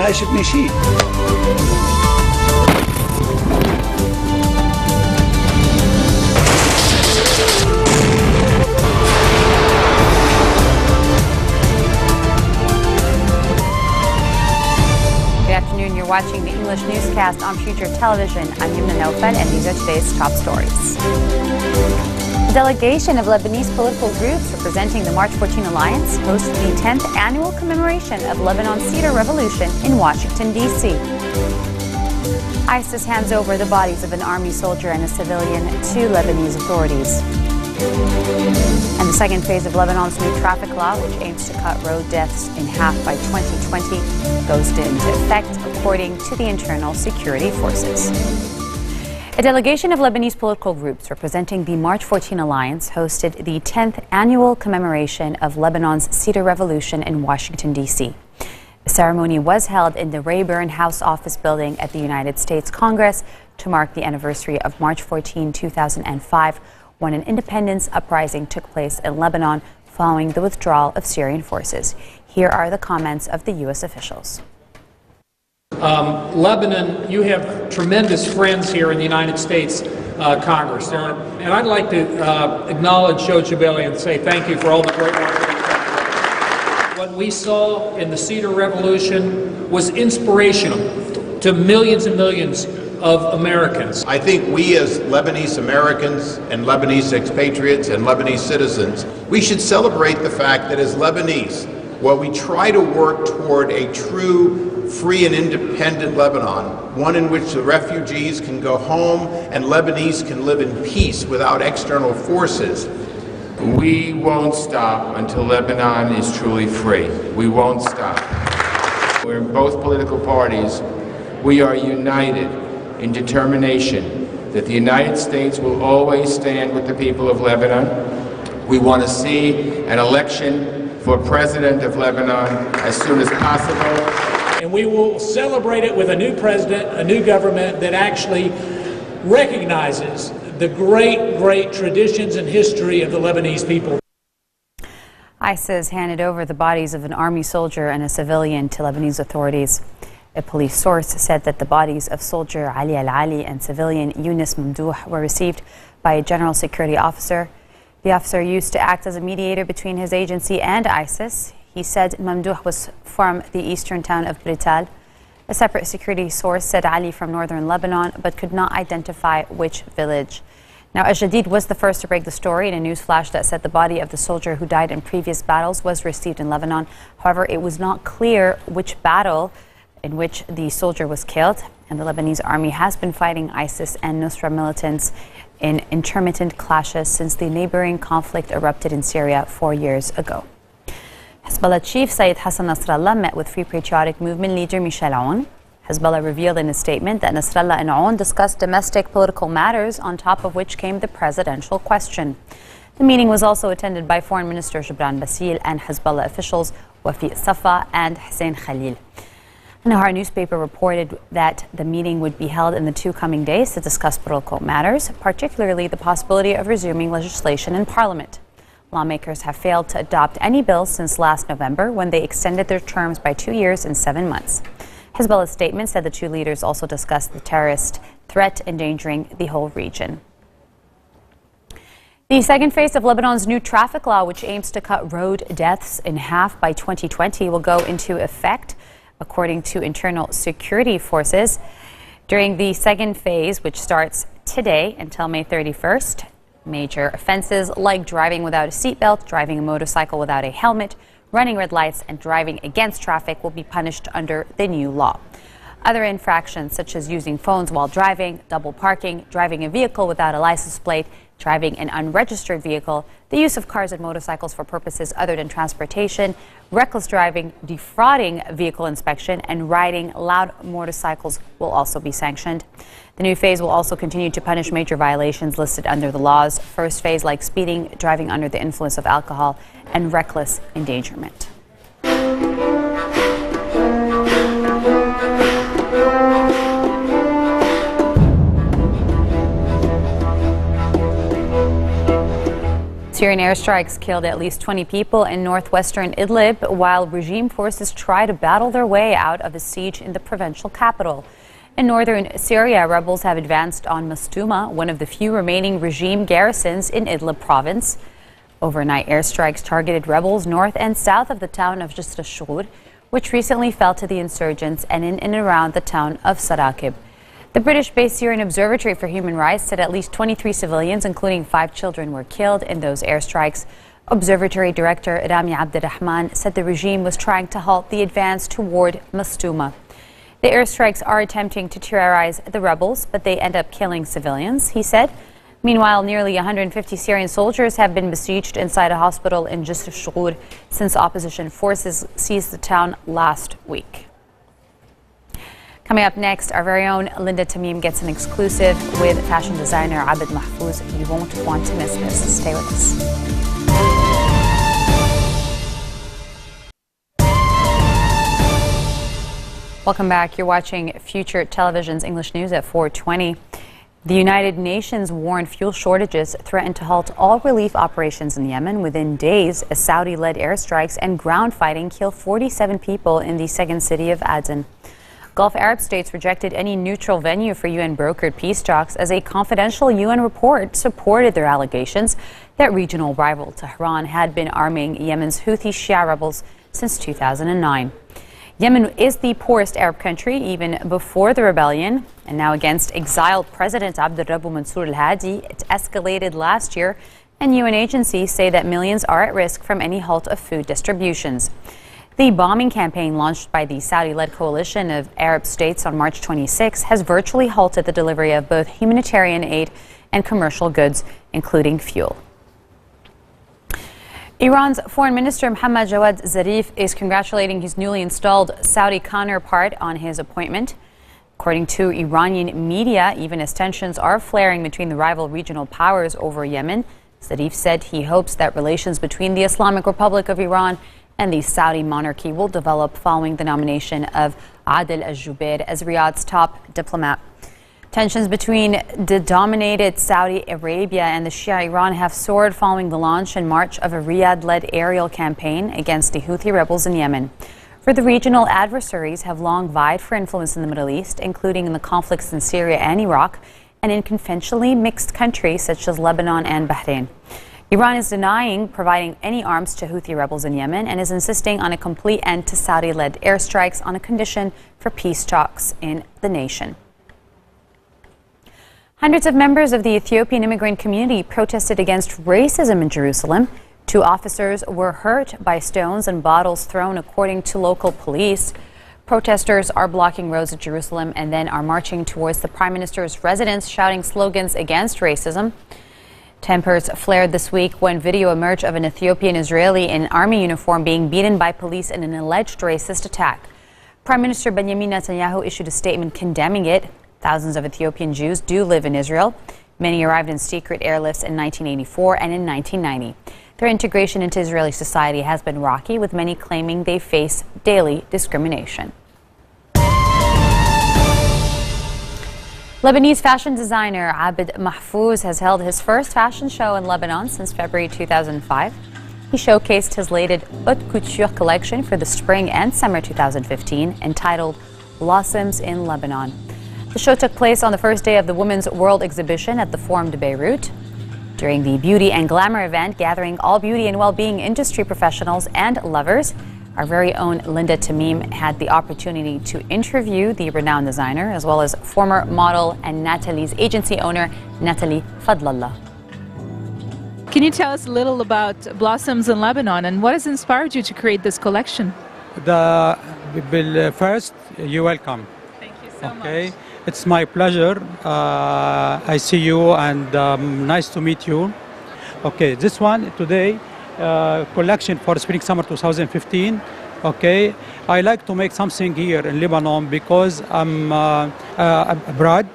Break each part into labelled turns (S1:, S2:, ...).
S1: ما شفنا شيء.
S2: You're watching the English newscast on Future Television. I'm Yumna Naufal, and these are today's top stories. A delegation of Lebanese political groups representing the March 14 Alliance hosted the 10th annual commemoration of Lebanon's Cedar Revolution in Washington, D.C. ISIS hands over the bodies of an army soldier and a civilian to Lebanese authorities. And the second phase of Lebanon's new traffic law, which aims to cut road deaths in half by 2020, goes into effect according to the internal security forces. A delegation of Lebanese political groups representing the March 14 Alliance hosted the 10th annual commemoration of Lebanon's Cedar Revolution in Washington, D.C. The ceremony was held in the Rayburn House Office Building at the United States Congress to mark the anniversary of March 14, 2005, when an independence uprising took place in Lebanon following the withdrawal of Syrian forces. Here are the comments of the U.S. officials.
S3: Lebanon, you have tremendous friends here in the United States Congress. And I'd like to acknowledge Joe Jabali and say thank you for all the great work. What we saw in the Cedar Revolution was inspirational to millions and millions of Americans.
S4: I think we as Lebanese Americans and Lebanese expatriates and Lebanese citizens, we should celebrate the fact that as Lebanese, while we try to work toward a true, free and independent Lebanon, one in which the refugees can go home and Lebanese can live in peace without external forces.
S5: We won't stop until Lebanon is truly free. We won't stop. We're in both political parties. We are united in determination that the United States will always stand with the people of Lebanon. We want to see an election for President of Lebanon as soon as possible.
S3: And we will celebrate it with a new president, a new government that actually recognizes the great traditions and history of the Lebanese people.
S2: ISIS handed over the bodies of an army soldier and a civilian to Lebanese authorities. A police source said that the bodies of soldier Ali Al-Ali and civilian Yunus Mamdouh were received by a general security officer. The officer used to act as a mediator between his agency and ISIS. He said Mamdouh was from the eastern town of Brital. A separate security source said Ali from northern Lebanon, but could not identify which village. Now, Al-Jadid was the first to break the story in a news flash that said the body of the soldier who died in previous battles was received in Lebanon. However, it was not clear which battle in which the soldier was killed, and the Lebanese army has been fighting ISIS and Nusra militants in intermittent clashes since the neighboring conflict erupted in Syria 4 years ago. Hezbollah chief Sayyid Hassan Nasrallah met with Free Patriotic Movement leader Michel Aoun. Hezbollah revealed in a statement that Nasrallah and Aoun discussed domestic political matters, on top of which came the presidential question. The meeting was also attended by Foreign Minister Gibran Bassil and Hezbollah officials Wafi Safa and Hussein Khalil. Nahar newspaper reported that the meeting would be held in the 2 coming days to discuss political matters, particularly the possibility of resuming legislation in Parliament. Lawmakers have failed to adopt any bills since last November, when they extended their terms by 2 years and 7 months. Hezbollah's statement said the 2 leaders also discussed the terrorist threat endangering the whole region. The second phase of Lebanon's new traffic law, which aims to cut road deaths in half by 2020, will go into effect according to internal security forces. During the second phase, which starts today until May 31st, major offenses like driving without a seatbelt, driving a motorcycle without a helmet, running red lights, and driving against traffic will be punished under the new law. Other infractions, such as using phones while driving, double parking, driving a vehicle without a license plate, driving an unregistered vehicle, the use of cars and motorcycles for purposes other than transportation, reckless driving, defrauding vehicle inspection, and riding loud motorcycles will also be sanctioned. The new phase will also continue to punish major violations listed under the law's first phase, like speeding, driving under the influence of alcohol, and reckless endangerment. Syrian airstrikes killed at least 20 people in northwestern Idlib, while regime forces try to battle their way out of a siege in the provincial capital. In northern Syria, rebels have advanced on Mastuma, one of the few remaining regime garrisons in Idlib province. Overnight airstrikes targeted rebels north and south of the town of Jisr al-Shur, which recently fell to the insurgents, and in and around the town of Sarakib. The British-based Syrian Observatory for Human Rights said at least 23 civilians, including 5 children, were killed in those airstrikes. Observatory Director Rami Abdurrahman said the regime was trying to halt the advance toward Mastuma. The airstrikes are attempting to terrorize the rebels, but they end up killing civilians, he said. Meanwhile, nearly 150 Syrian soldiers have been besieged inside a hospital in Jisr al-Shur since opposition forces seized the town last week. Coming up next, our very own Linda Tamim gets an exclusive with fashion designer Abed Mahfouz. You won't want to miss this. Stay with us. Welcome back. You're watching Future Television's English News at 4:20. The United Nations warned fuel shortages threatened to halt all relief operations in Yemen within days as Saudi-led airstrikes and ground fighting killed 47 people in the second city of Aden. Gulf Arab states rejected any neutral venue for UN-brokered peace talks as a confidential UN report supported their allegations that regional rival Tehran had been arming Yemen's Houthi Shia rebels since 2009. Yemen is the poorest Arab country even before the rebellion, and now against exiled President Abdurrabbu Mansour al-Hadi, it escalated last year, and UN agencies say that millions are at risk from any halt of food distributions. The bombing campaign launched by the Saudi-led coalition of Arab states on March 26 has virtually halted the delivery of both humanitarian aid and commercial goods, including fuel. Iran's Foreign Minister Mohammad Jawad Zarif is congratulating his newly installed Saudi counterpart on his appointment. According to Iranian media, even as tensions are flaring between the rival regional powers over Yemen, Zarif said he hopes that relations between the Islamic Republic of Iran and the Saudi monarchy will develop following the nomination of Adel al-Jubair as Riyadh's top diplomat. Tensions between the dominated Saudi Arabia and the Shia Iran have soared following the launch in March of a Riyadh-led aerial campaign against the Houthi rebels in Yemen. For the regional adversaries have long vied for influence in the Middle East, including in the conflicts in Syria and Iraq, and in conventionally mixed countries such as Lebanon and Bahrain. Iran is denying providing any arms to Houthi rebels in Yemen and is insisting on a complete end to Saudi-led airstrikes on a condition for peace talks in the nation. Hundreds of members of the Ethiopian immigrant community protested against racism in Jerusalem. 2 officers were hurt by stones and bottles thrown, according to local police. Protesters are blocking roads of Jerusalem and then are marching towards the Prime Minister's residence, shouting slogans against racism. Tempers flared this week when video emerged of an Ethiopian Israeli in army uniform being beaten by police in an alleged racist attack. Prime Minister Benjamin Netanyahu issued a statement condemning it. Thousands of Ethiopian Jews do live in Israel. Many arrived in secret airlifts in 1984 and in 1990. Their integration into Israeli society has been rocky, with many claiming they face daily discrimination. Lebanese fashion designer Abed Mahfouz has held his first fashion show in Lebanon since February 2005. He showcased his latest haute couture collection for the spring and summer 2015, entitled Blossoms in Lebanon. The show took place on the first day of the Women's World Exhibition at the Forum de Beirut. During the Beauty and Glamour event, gathering all beauty and well-being industry professionals and lovers, our very own Linda Tamim had the opportunity to interview the renowned designer, as well as former model and Natalie's agency owner, Natalie Fadlallah.
S1: Can you tell us a little about Blossoms in Lebanon and what has inspired you to create this collection?
S6: First, you're welcome.
S1: Thank you so much.
S6: It's my pleasure. I see you and nice to meet you. Okay, this one today, collection for Spring Summer 2015. Okay, I like to make something here in Lebanon because I'm abroad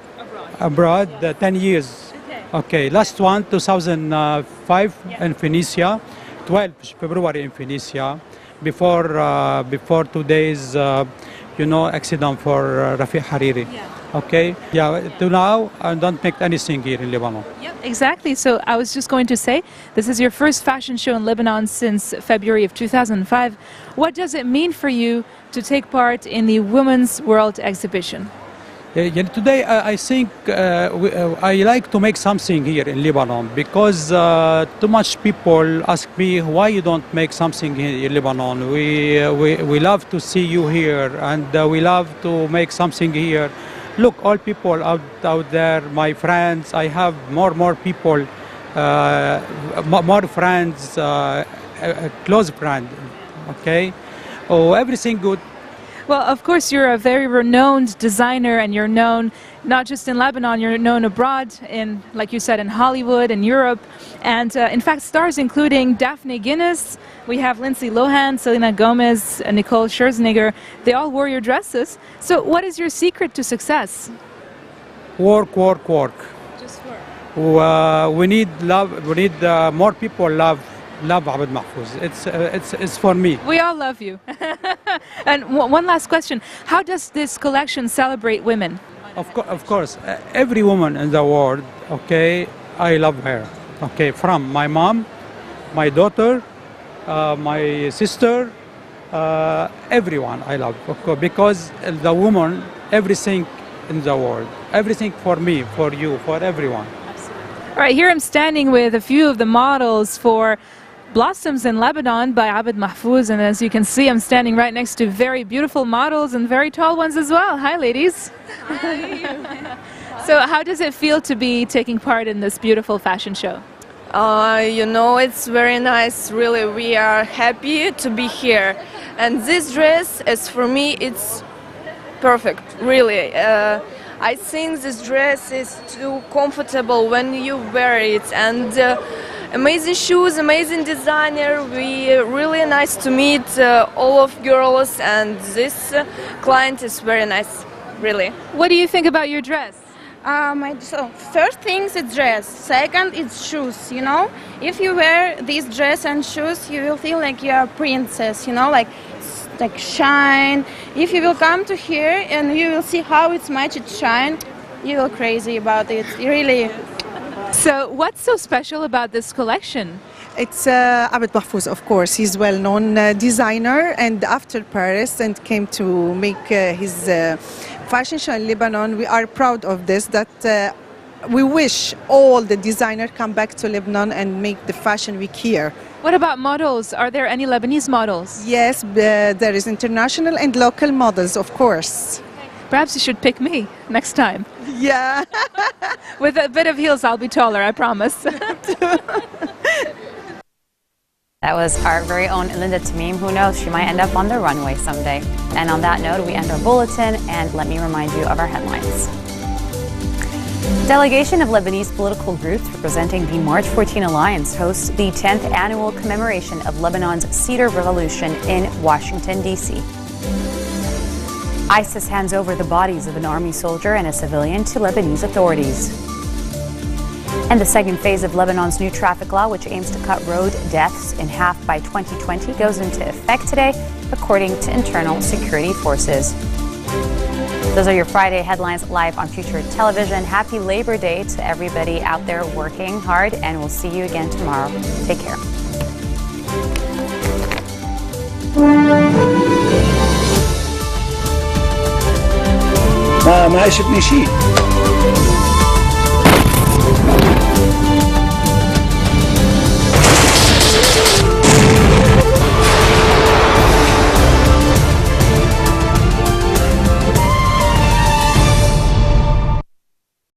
S6: 10 years. Okay, last one 2005 in Phoenicia, 12 February in Phoenicia. Before 2 days accident for Rafiq Hariri.
S1: Yeah.
S6: Okay, yeah, to now I don't make anything here in Lebanon.
S1: Yep, exactly. So I was just going to say, this is your first fashion show in Lebanon since February of 2005. What does it mean for you to take part in the Women's World Exhibition?
S6: Today I think I like to make something here in Lebanon because too much people ask me why you don't make something here in Lebanon. We love to see you here and we love to make something here. Look, all people out there, my friends, I have more people, more friends, close friend, okay? Oh, everything good.
S1: Well, of course, you're a very renowned designer and you're known not just in Lebanon, you're known abroad in, like you said, in Hollywood and Europe. And in fact, stars including Daphne Guinness, we have Lindsay Lohan, Selena Gomez, and Nicole Scherzinger. They all wore your dresses. So what is your secret to success?
S6: Work.
S1: Just work.
S6: We need love. We need more people love Abed Mahfouz. It's for me.
S1: We all love you. And one last question. How does this collection celebrate women?
S6: Of course. Every woman in the world, okay, I love her. Okay, from my mom, my daughter, my sister, everyone I love. Of course, because the woman, everything in the world, everything for me, for you, for everyone.
S1: All right, here I'm standing with a few of the models for Blossoms in Lebanon by Abed Mahfouz, and as you can see, I'm standing right next to very beautiful models and very tall ones as well. Hi, ladies. Hi. So how does it feel to be taking part in this beautiful fashion show?
S7: It's very nice, really. We are happy to be here. And this dress is, for me, it's perfect, really. I think this dress is too comfortable when you wear it. And amazing shoes, amazing designer. We really nice to meet all of girls, and this client is very nice, really.
S1: What do you think about your dress?
S8: So first thing is dress. Second, it's shoes. If you wear this dress and shoes, you will feel like you're a princess. Like shine. If you will come to here and you will see how it's matched shine, you will crazy about it. Really.
S1: So what's so special about this collection?
S9: It's Abed Mahfouz, of course. He's well-known designer, and after Paris and came to make his fashion show in Lebanon. We are proud of this, that we wish all the designers come back to Lebanon and make the fashion week here.
S1: What about models? Are there any Lebanese models?
S9: Yes, there is international and local models, of course.
S1: Perhaps you should pick me next time.
S9: Yeah.
S1: With a bit of heels, I'll be taller, I promise.
S2: That was our very own Linda Tamim. Who knows, she might end up on the runway someday. And on that note, we end our bulletin, and let me remind you of our headlines. Delegation of Lebanese political groups representing the March 14 Alliance hosts the 10th annual commemoration of Lebanon's Cedar Revolution in Washington, D.C. ISIS hands over the bodies of an army soldier and a civilian to Lebanese authorities. And the second phase of Lebanon's new traffic law, which aims to cut road deaths in half by 2020, goes into effect today, according to internal security forces. Those are your Friday headlines live on Future Television. Happy Labor Day to everybody out there working hard, and we'll see you again tomorrow. Take care.
S10: ما شفني شيء.